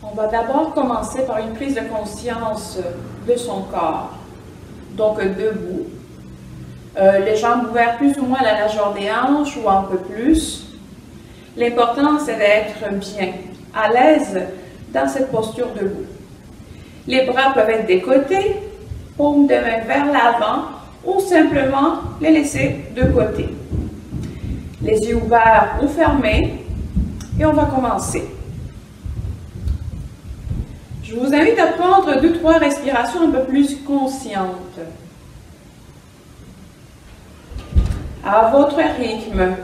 On va d'abord commencer par une prise de conscience de son corps. Donc debout, les jambes ouvertes plus ou moins à la largeur des hanches ou un peu plus. L'important, c'est d'être bien, à l'aise dans cette posture debout. Les bras peuvent être des côtés, paumes de main vers l'avant ou simplement les laisser de côté. Les yeux ouverts ou fermés et on va commencer. Je vous invite à prendre 2-3 respirations un peu plus conscientes. À votre rythme.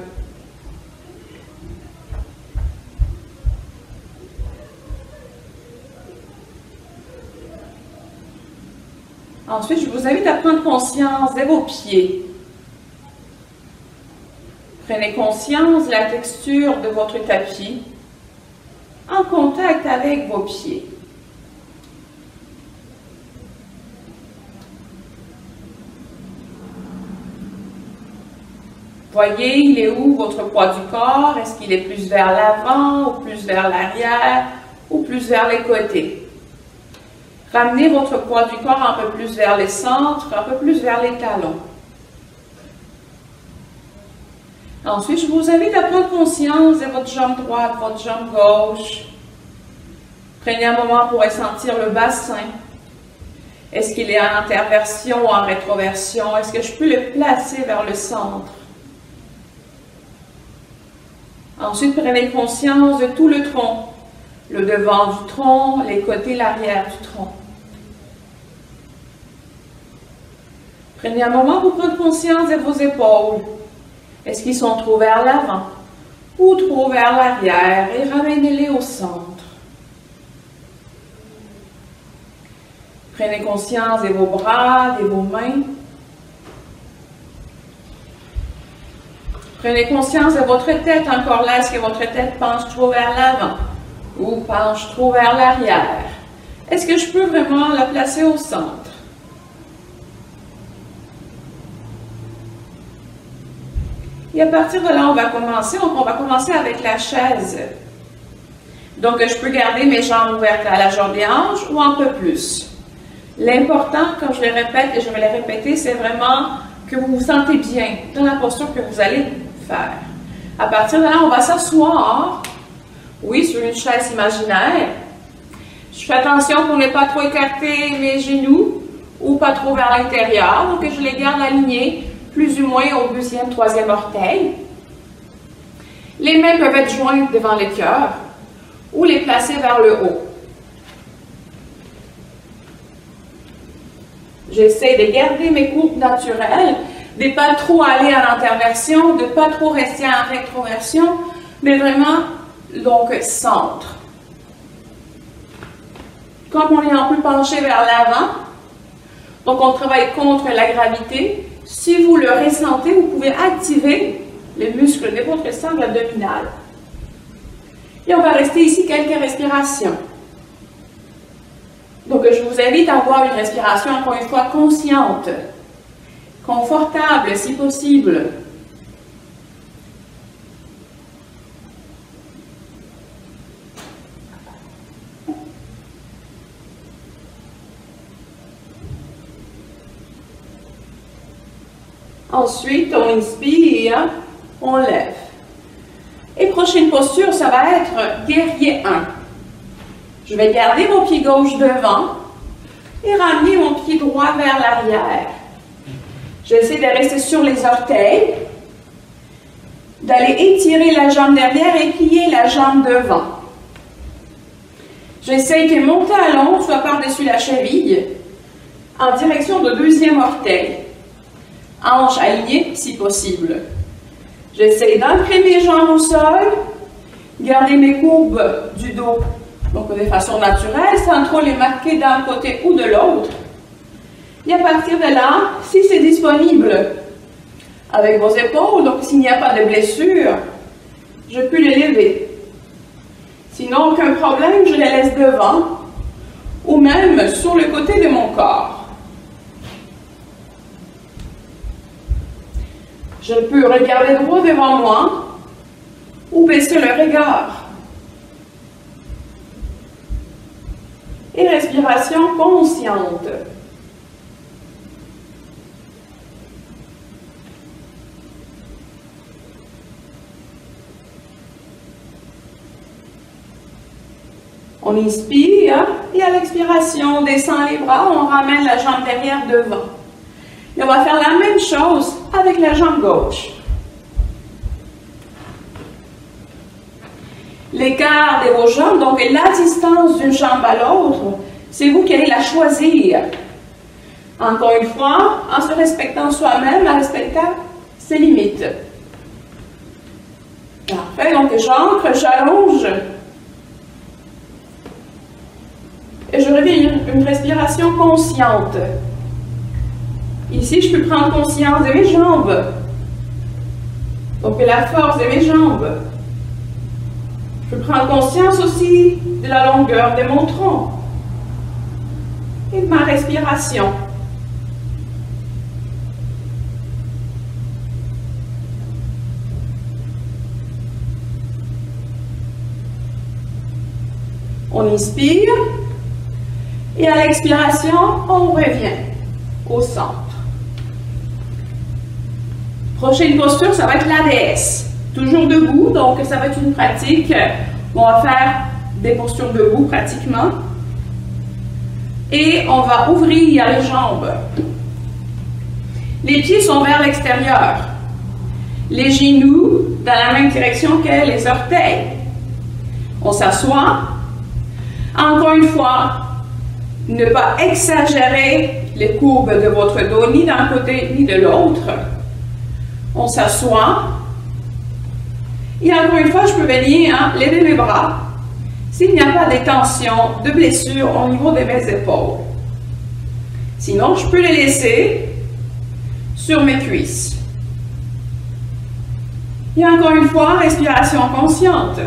Ensuite, je vous invite à prendre conscience de vos pieds. Prenez conscience de la texture de votre tapis en contact avec vos pieds. Voyez, il est où votre poids du corps? Est-ce qu'il est plus vers l'avant ou plus vers l'arrière ou plus vers les côtés? Ramenez votre poids du corps un peu plus vers les centres, un peu plus vers les talons. Ensuite, je vous invite à prendre conscience de votre jambe droite, votre jambe gauche. Prenez un moment pour ressentir le bassin. Est-ce qu'il est en interversion ou en rétroversion? Est-ce que je peux le placer vers le centre? Ensuite, prenez conscience de tout le tronc, le devant du tronc, les côtés, l'arrière du tronc. Prenez un moment pour prendre conscience de vos épaules. Est-ce qu'ils sont trop vers l'avant ou trop vers l'arrière et ramenez-les au centre. Prenez conscience de vos bras, de vos mains. Prenez conscience de votre tête encore là. Est-ce que votre tête penche trop vers l'avant ou penche trop vers l'arrière? Est-ce que je peux vraiment la placer au centre? Et à partir de là, on va commencer. Donc, on va commencer avec la chaise. Donc, je peux garder mes jambes ouvertes à la largeur des hanches ou un peu plus. L'important, comme je le répète et je vais le répéter, c'est vraiment que vous vous sentez bien dans la posture que vous allez faire. À partir de là, on va s'asseoir, oui, sur une chaise imaginaire. Je fais attention pour ne pas trop écarter mes genoux ou pas trop vers l'intérieur, donc je les garde alignés plus ou moins au deuxième, troisième orteil. Les mains peuvent être jointes devant le cœur ou les placer vers le haut. J'essaie de garder mes courbes naturelles, de ne pas trop aller en interversion, de ne pas trop rester en rétroversion, mais vraiment, donc, centre. Comme on est un peu penché vers l'avant, donc on travaille contre la gravité. Si vous le ressentez, vous pouvez activer les muscles de votre sangle abdominal. Et on va rester ici quelques respirations. Donc, je vous invite à avoir une respiration, encore une fois, consciente, confortable si possible. Ensuite, on inspire, on lève. Et prochaine posture, ça va être guerrier 1. Je vais garder mon pied gauche devant et ramener mon pied droit vers l'arrière. J'essaie de rester sur les orteils, d'aller étirer la jambe derrière et plier la jambe devant. J'essaie que mon talon soit par-dessus la cheville en direction du deuxième orteil. Hanche alignée si possible. J'essaie d'ancrer mes jambes au sol, garder mes courbes du dos donc de façon naturelle, sans trop les marquer d'un côté ou de l'autre. Et à partir de là, si c'est disponible avec vos épaules, donc s'il n'y a pas de blessure, je peux les lever. Sinon, aucun problème, je les laisse devant ou même sur le côté de mon corps. Je peux regarder droit devant moi ou baisser le regard. et respiration consciente. On inspire et à l'expiration, on descend les bras, on ramène la jambe derrière devant. Et on va faire la même chose avec la jambe gauche. L'écart de vos jambes, donc la distance d'une jambe à l'autre, c'est vous qui allez la choisir. Encore une fois, en se respectant soi-même, en respectant ses limites. Parfait, donc j'ancre, j'allonge. Et je reviens une respiration consciente. Ici, je peux prendre conscience de mes jambes. Donc, la force de mes jambes. Je peux prendre conscience aussi de la longueur de mon tronc et de ma respiration. On inspire et à l'expiration, on revient au centre. Prochaine posture, ça va être l'ADS. Toujours debout, donc ça va être une pratique où on va faire des postures debout pratiquement. Et on va ouvrir les jambes. Les pieds sont vers l'extérieur. Les genoux dans la même direction que les orteils. On s'assoit. Encore une fois, ne pas exagérer les courbes de votre dos, ni d'un côté ni de l'autre. On s'assoit. Et encore une fois, je peux venir lever mes bras s'il n'y a pas de tension, de blessure au niveau de mes épaules. Sinon, je peux les laisser sur mes cuisses. Et encore une fois, respiration consciente.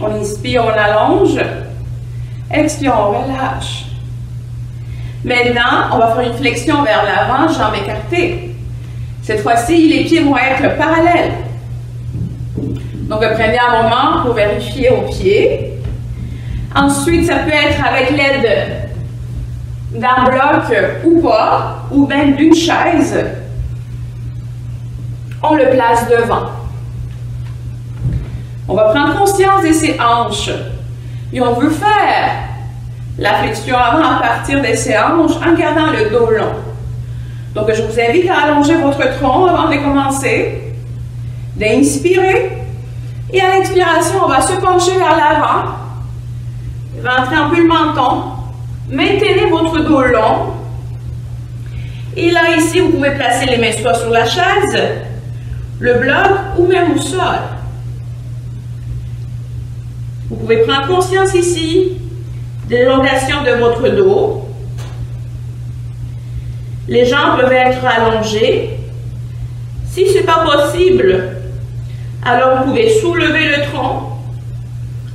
On inspire, on allonge. Expire, on relâche. Maintenant, on va faire une flexion vers l'avant, jambes écartées. Cette fois-ci, les pieds vont être parallèles. Donc, prenez un moment pour vérifier aux pieds. Ensuite, ça peut être avec l'aide d'un bloc ou pas, ou même d'une chaise. On le place devant. On va prendre conscience de ses hanches. Et on veut faire la flexion avant à partir de ses hanches en gardant le dos long. Donc, je vous invite à allonger votre tronc avant de commencer. D'inspirer. Et à l'expiration, on va se pencher vers l'avant. Rentrez un peu le menton. Maintenez votre dos long. Et là, ici, vous pouvez placer les mains soit sur la chaise, le bloc ou même au sol. Vous pouvez prendre conscience ici de l'élongation de votre dos. Les jambes peuvent être allongées. Si ce n'est pas possible, alors vous pouvez soulever le tronc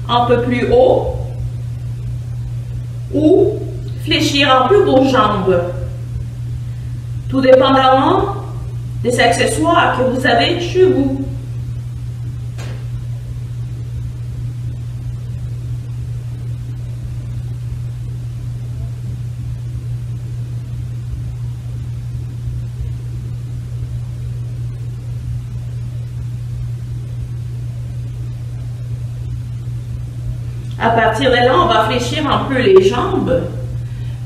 un peu plus haut ou fléchir un peu vos jambes. Tout dépendamment des accessoires que vous avez chez vous. À partir de là, on va fléchir un peu les jambes,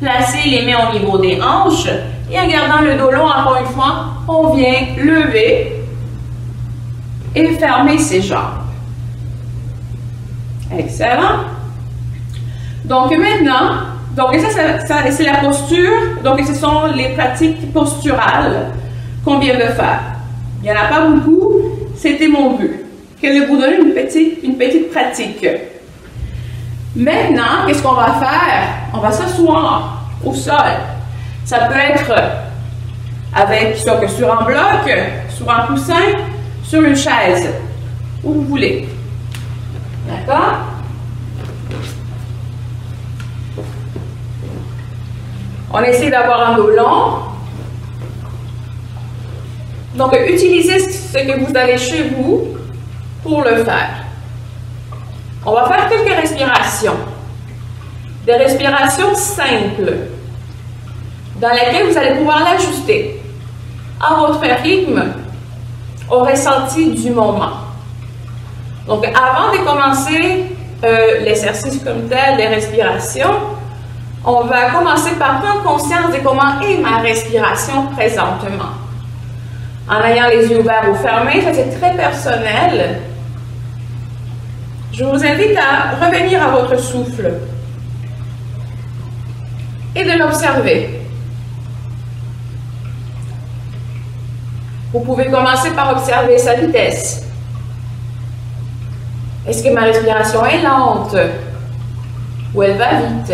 placer les mains au niveau des hanches et en gardant le dos long, encore une fois, on vient lever et fermer ses jambes. Excellent. Donc maintenant, ça c'est la posture, donc ce sont les pratiques posturales qu'on vient de faire. Il n'y en a pas beaucoup, c'était mon but, que de vous donner une petite pratique. Maintenant, qu'est-ce qu'on va faire? On va s'asseoir au sol. Ça peut être sur un bloc, sur un coussin, sur une chaise, où vous voulez. D'accord? On essaie d'avoir un dos long. Donc, utilisez ce que vous avez chez vous pour le faire. On va faire quelques respirations. Des respirations simples, dans lesquelles vous allez pouvoir l'ajuster à votre rythme, au ressenti du moment. Donc, avant de commencer l'exercice comme tel, les respirations, on va commencer par prendre conscience de comment est ma respiration présentement. En ayant les yeux ouverts ou fermés, ça c'est très personnel. Je vous invite à revenir à votre souffle et de l'observer. Vous pouvez commencer par observer sa vitesse. Est-ce que ma respiration est lente ou elle va vite?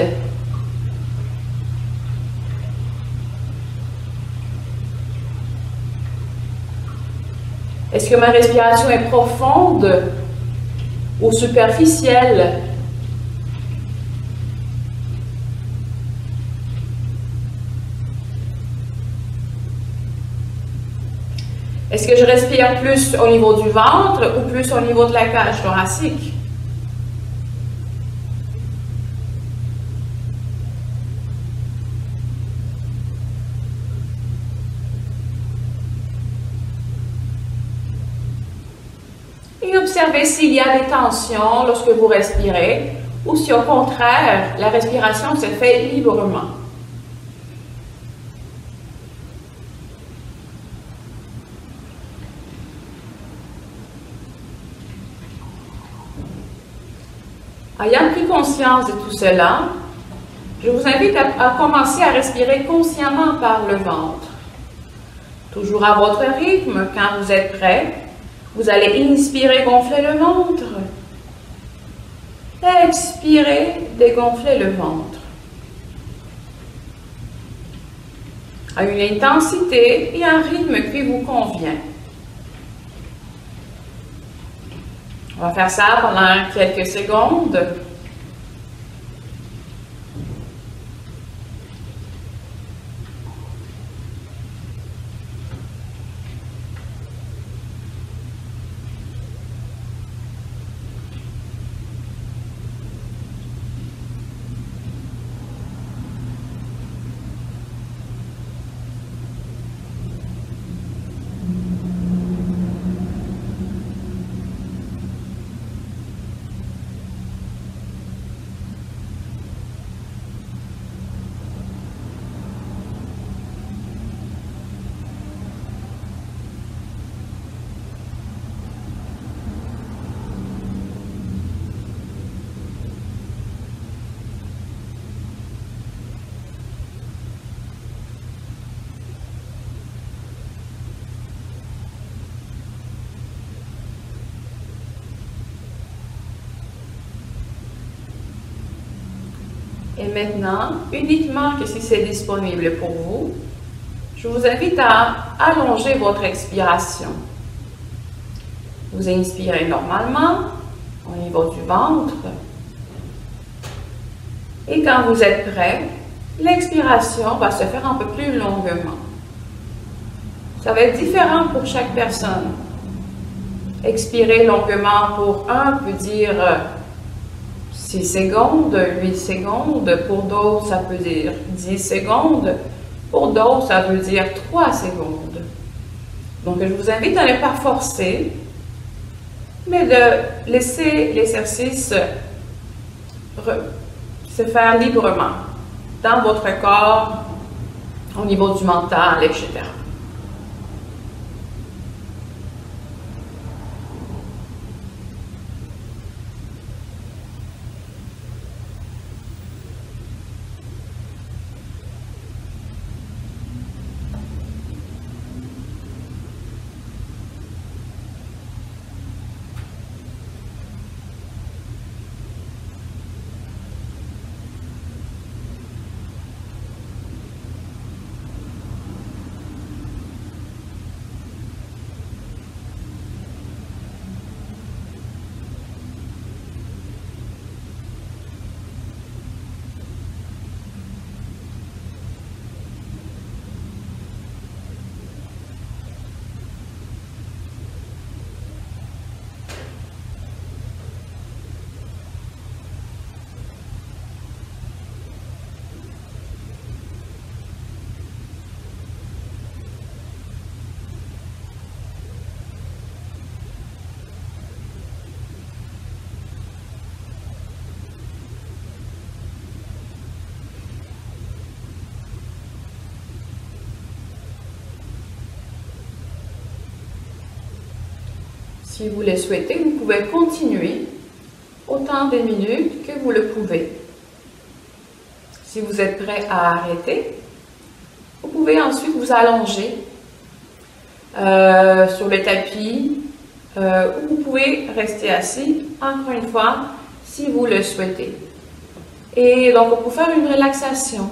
Est-ce que ma respiration est profonde ou superficielle? Est-ce que je respire plus au niveau du ventre ou plus au niveau de la cage thoracique? Et observez s'il y a des tensions lorsque vous respirez ou si au contraire, la respiration se fait librement. Ayant pris conscience de tout cela, je vous invite à commencer à respirer consciemment par le ventre. Toujours à votre rythme, quand vous êtes prêt, vous allez inspirer, gonfler le ventre. Expirez, dégonfler le ventre. À une intensité et un rythme qui vous convient. On va faire ça pendant quelques secondes. Et maintenant, uniquement que si c'est disponible pour vous, je vous invite à allonger votre expiration. Vous inspirez normalement au niveau du ventre. Et quand vous êtes prêt, l'expiration va se faire un peu plus longuement. Ça va être différent pour chaque personne. Expirer longuement pour un peut dire 6 secondes, 8 secondes. Pour d'autres, ça peut dire 10 secondes. Pour d'autres, ça veut dire 3 secondes. Donc, je vous invite à ne pas forcer, mais de laisser l'exercice se faire librement dans votre corps, au niveau du mental, etc. Si vous le souhaitez, vous pouvez continuer autant de minutes que vous le pouvez. Si vous êtes prêt à arrêter, vous pouvez ensuite vous allonger sur le tapis ou vous pouvez rester assis, encore une fois, si vous le souhaitez. Et donc, pour faire une relaxation,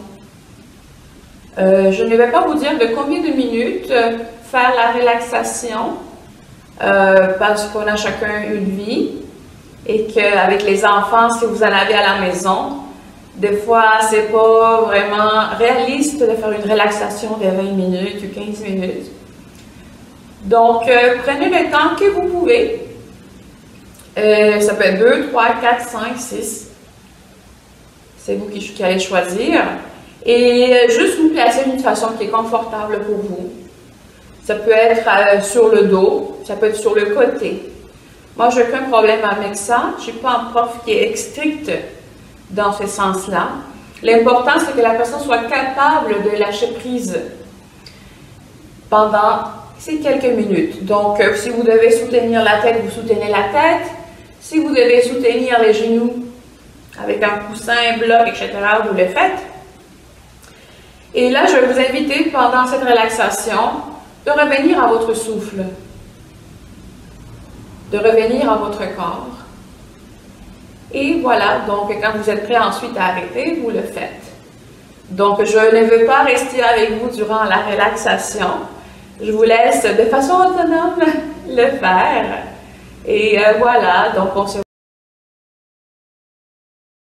je ne vais pas vous dire de combien de minutes faire la relaxation parce qu'on a chacun une vie et qu'avec les enfants, si vous en avez à la maison, des fois, c'est pas vraiment réaliste de faire une relaxation de 20 minutes ou 15 minutes. Donc, prenez le temps que vous pouvez. Ça peut être 2, 3, 4, 5, 6. C'est vous qui allez choisir. Et juste vous placer d'une façon qui est confortable pour vous. Ça peut être sur le dos, ça peut être sur le côté. Moi, j'ai aucun problème avec ça. Je ne suis pas un prof qui est strict dans ce sens-là. L'important, c'est que la personne soit capable de lâcher prise pendant ces quelques minutes. Donc, si vous devez soutenir la tête, vous soutenez la tête. Si vous devez soutenir les genoux avec un coussin, un bloc, etc., vous le faites. Et là, je vais vous inviter pendant cette relaxation de revenir à votre souffle, de revenir à votre corps. Et voilà, donc quand vous êtes prêt ensuite à arrêter, vous le faites. Donc, je ne veux pas rester avec vous durant la relaxation. Je vous laisse de façon autonome le faire. Et voilà, donc on se